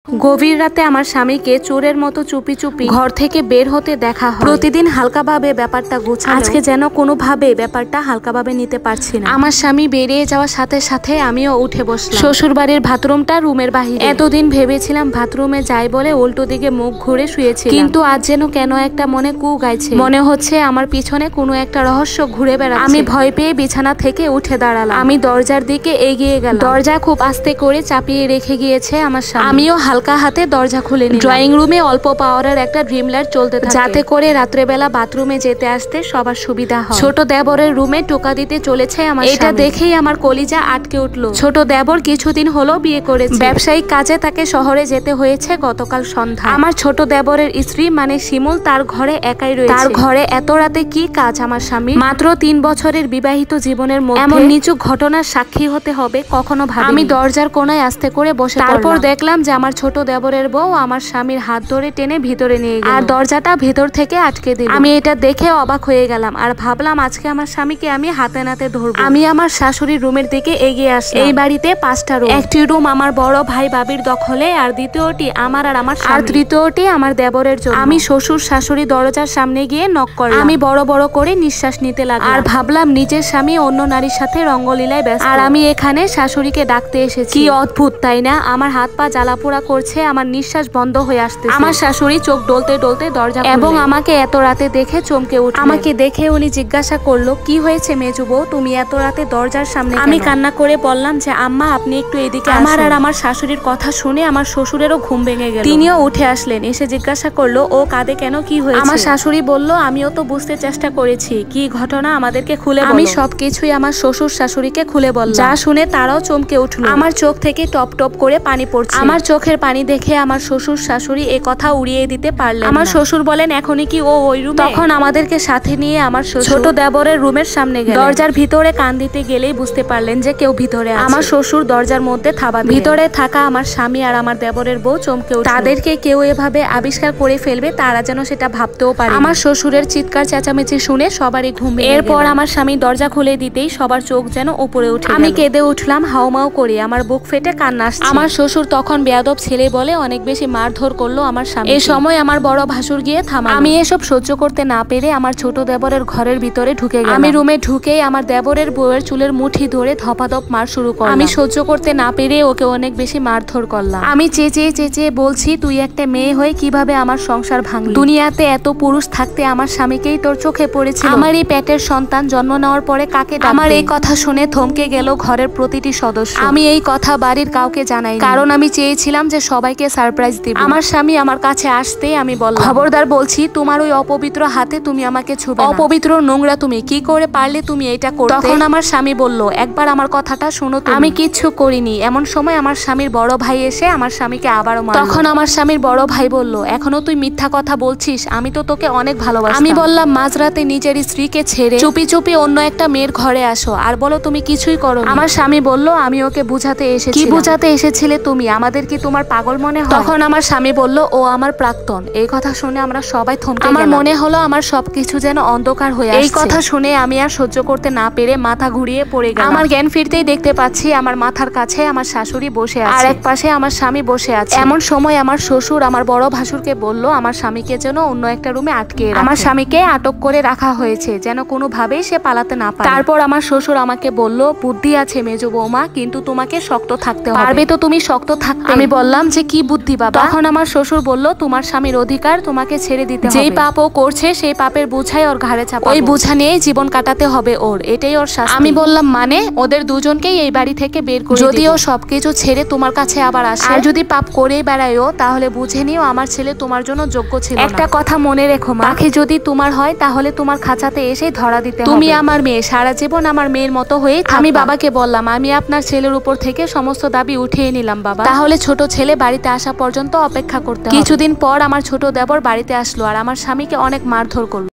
গভীর রাতে আমার স্বামীকে চোরের মতো চুপি চুপি ঘর থেকে বের হতে দেখা হয়। প্রতিদিন হালকাভাবে ব্যাপারটা গোছানো, আজকে যেন কোনোভাবে ব্যাপারটা হালকাভাবে নিতে পারছি না। আমার স্বামী বেরিয়ে যাওয়ার সাথে সাথে আমিও উঠে বসলাম। শ্বশুর বাড়ির বাথরুমটা রুমের বাহিরে। এতদিন ভেবেছিলাম বাথরুমে যাই বলে উল্টো দিকে মুখ ঘুরে শুয়েছি, কিন্তু আজ যেন কেন একটা মনে কু গাইছে। মনে হচ্ছে আমার পিছনে কোনো একটা রহস্য ঘুরে বেড়াচ্ছে। আমি ভয় পেয়ে বিছানা থেকে উঠে দাঁড়ালাম। আমি দরজার দিকে এগিয়ে গেলাম। দরজা খুব আস্তে করে চাপিয়ে রেখে গিয়েছে আমার স্বামী। আমিও হালকা হাতে দরজা খুলে নিলাম। ড্রয়িং রুমে অল্প পাওয়ারের একটা ড্রিম লাইট চলতে থাকে, যাতে করে রাত্রেবেলা বাথরুমে যেতে আসতে সবার সুবিধা হয়। ছোট দেবরের রুমে টোকা দিতে চলেছে আমার স্বামী। এটা দেখেই আমার কলিজা আটকে উঠলো। ছোট দেবর কিছুদিন হলো বিয়ে করেছে। ব্যবসায়িক কাজে তাকে শহরে যেতে হয়েছে গতকাল সন্ধ্যায়। আমার ছোট দেবরের স্ত্রী মানে শিমুল তার ঘরে একাই রয়েছে। তার ঘরে এত রাতে কি কাজ আমার স্বামী? মাত্র 3 বছরের বিবাহিত জীবনের মধ্যে এমন নিচু ঘটনার সাক্ষী হতে হবে কখনো ভাবিনি। আমি দরজার কোনায় আস্তে করে বসে তারপর দেখলাম যে আমার ছোট দেবরের বউ আমার স্বামীর হাত ধরে টেনে ভিতরে নিয়ে গেল আর দরজাটা ভিতর থেকে আটকে দিল। আমি এটা দেখে অবাক হয়ে গেলাম আর ভাবলাম আজকে আমার স্বামীকে আমি হাতে নাতে ধরবো। আমি আমার শাশুড়ির রুমের দিকে এগিয়ে আসলাম। এই বাড়িতে 5টা রুম। একটি রুম আমার বড় ভাই বাবির দখলে, আর দ্বিতীয়টি আমার আর আমার স্বামী, আর তৃতীয়টি আমার দেবরের জন্য। আমি শ্বশুর শাশুড়ি দরজার সামনে গিয়ে নক করলাম। আমি বড় বড় করে নিঃশ্বাস নিতে লাগলাম আর ভাবলাম নিজের স্বামী অন্য নারীর সাথে রঙ্গলীলায় ব্যস্ত, আর আমি এখানে শাশুড়িকে ডাকতে এসেছি। কি অদ্ভুত তাই না? আমার হাত পা জ্বালাপোড়া করছে, আমার নিঃশ্বাস বন্ধ হয়ে আসছে। আমার শাশুড়ি চোখ ডলতে ডলতে দরজা এবং আমাকে এত রাতে দেখে চমকে উঠল। আমাকে দেখে উনি জিজ্ঞাসা করলো, কি হয়েছে মেজু বউ, তুমি এত রাতে দরজার সামনে? আমি কান্না করে বললাম যে আম্মা আপনি একটু এদিকে। আমার আর আমার শাশুড়ির কথা শুনে আমার শ্বশুরেরও ঘুম ভেঙে গেল। তিনিও উঠে আসলেন, এসে জিজ্ঞাসা করলো ও কাঁদে কেন, কি হয়েছে? আমার শাশুড়ি বলল, আমিও তো বুঝতে চেষ্টা করেছি, কি ঘটনা আমাদেরকে খুলে বলো। আমি সবকিছুই আমার শ্বশুর শাশুড়িকে খুলে বললাম, যা শুনে তারাও চমকে উঠলো। আমার চোখ থেকে টপ টপ করে পানি পড়ছে। আমার চোখের পানি দেখে আমার শ্বশুর শাশুড়ি এ কথা উড়িয়ে দিতে পারলেন। আমার শ্বশুর বলেন, এখনই কি ও ওই রুমে? তখন আমাদেরকে সাথে নিয়ে আমার ছোট দেবরের রুমের সামনে গেলেন। দরজার ভিতরে কান দিতে গেলেই বুঝতে পারলেন যে কেউ ভিতরে আছে। আমার শ্বশুর দরজার মধ্যে থাবা দিলেন। ভিতরে থাকা আমার স্বামী আর আমার দেবরের বউ চমকে উঠল। তাদেরকে কেউ এভাবে আবিষ্কার করে ফেলবে তারা যেন সেটা ভাবতেও পারে। আমার শ্বশুরের চিৎকার চেঁচামেচি শুনে সবারই ঘুম ভেঙে গেল। এরপর আমার স্বামী দরজা খুলে দিতেই সবার চোখ যেন উপরে উঠে গেল। আমি কেঁদে উঠলাম হাউমাউ করে, আমার বুক ফেটে কান্না আসছে। আমার শ্বশুর তখন বেয়াদব ছেলে বলে অনেক বেশি মারধর করলো আমার স্বামী। এই সময় আমার বড় ভাসুর গিয়ে থামালো। আমি এসব সহ্য করতে না পেরে আমার ছোট দেবরের ঘরের ভিতরে ঢুকে গেলাম। আমি রুমে ঢুকেই আমার দেবরের বউয়ের চুলের মুঠি ধরে ধপাধপ মার শুরু করলাম। আমি সহ্য করতে না পেরে ওকে অনেক বেশি মারধর করলাম। আমি চেঁচিয়ে চেঁচিয়ে বলছি, তুই একটা মেয়ে হয়ে কিভাবে আমার সংসার ভাঙলি? দুনিয়াতে এত পুরুষ থাকতে আমার স্বামীকেই তোর চোখে পড়েছিল। আমার এই পেটের সন্তান জন্ম নেওয়ার পরে কাকে ডাকবে? আমার এই কথা শুনে থমকে গেল ঘরের প্রতিটি সদস্য। আমি এই কথা বাড়ির কাউকে জানাই, কারণ আমি চেয়েছিলাম যে সবাইকে সারপ্রাইজ দিব। আমার স্বামী আমার কাছে আসতেই আমি বললাম, খবরদার বলছি, তোমার ওই অপবিত্র হাতে তুমি আমাকে ছুবে না। অপবিত্র নোংরা তুমি, কি করে পারলে তুমি এটা করতে? তখন আমার স্বামী বলল, একবার আমার কথাটা শোনো তুমি। আমি কিচ্ছু করিনি। এমন সময় আমার স্বামীর বড় ভাই এসে আমার স্বামীকে আবারও মারলো। তখন আমার স্বামীর বড় ভাই বলল, এখনো তুই মিথ্যা কথা বলছিস, আমি তো তোকে অনেক ভালোবাসি। আমি বললাম, মাঝরাতে নিজের স্ত্রীকে ছেড়ে চুপি চুপি অন্য একটা মেয়ের ঘরে আসো আর বলো তুমি কিছুই করো। আমার স্বামী বলল, আমি ওকে বুঝাতে এসেছি। কি বুঝাতে এসেছিলে তুমি? আমাদের কি তোমার পাগল মনে হয়? তখন আমার স্বামী বলল, ও আমার প্রাক্তন। এই কথা শুনে আমরা সবাই থমকে গেলাম। আমার মনে হলো আমার সবকিছু যেন অন্ধকার হয়ে আসছে। এই কথা শুনে আমি আর সহ্য করতে না পেরে মাথা ঘুরিয়ে পড়ে গেলাম। আমার জ্ঞান ফিরতেই দেখতে পাচ্ছি আমার মাথার কাছে আমার শাশুড়ি বসে আছে আর এক পাশে আমার স্বামী বসে আছে। এমন সময় আমার শ্বশুর আমার বড় ভাসুরকে বলল, আমার স্বামীকে যেন অন্য একটা রুমে আটকে রাখে। আমার স্বামীকে আটক করে রাখা হয়েছে যেন কোনোভাবেই সে পালাতে না পারে। তারপর আমার শ্বশুর আমাকে বলল, বুদ্ধি আছে মেজো বৌমা, কিন্তু তোমাকে শক্ত থাকতে হবে। পারবে তো তুমি শক্ত থাকতে? আমি বললাম যে কি বুদ্ধি বাবা? তখন আমার শ্বশুর বলল, তোমার স্বামীর অধিকার, তোমাকে ছেড়ে দিতে হবে। যেই পাপ ও করছে সেই পাপের বোঝাই ওর ঘাড়ে চাপাবো। ওই বোঝা নিয়েই জীবন কাটাতে হবে ওর, এটাই ওর শাস্তি। আমি বললাম, মানে? ওদের দুজনকেই এই বাড়ি থেকে বের করে যদি ও সবকিছু ছেড়ে তোমার কাছে আবার আসে আর যদি পাপ করেই বেড়ায়ও, তাহলে বুঝে নিও আমার ছেলে তোমার জন্য যোগ্য ছিল না। একটা কথা মনে রেখো মা, পাখি যদি তোমার হয় তাহলে তোমার খাঁচাতে এসে ধরা দিতে হবে। তুমি আমার মেয়ে, সারা জীবন আমার মেয়ের মতো হয়ে থাকবা। আমি বাবাকে বললাম, আমি আপনার ছেলের উপর থেকে সমস্ত দাবি উঠিয়ে নিলাম বাবা, তাহলে ছোট ছেলে বাড়িতে আসা পর্যন্ত অপেক্ষা করতে হবে। কিছুদিন পর আমার ছোট দেবর বাড়িতে আসলো আর আমার স্বামীকে অনেক মারধর করলো।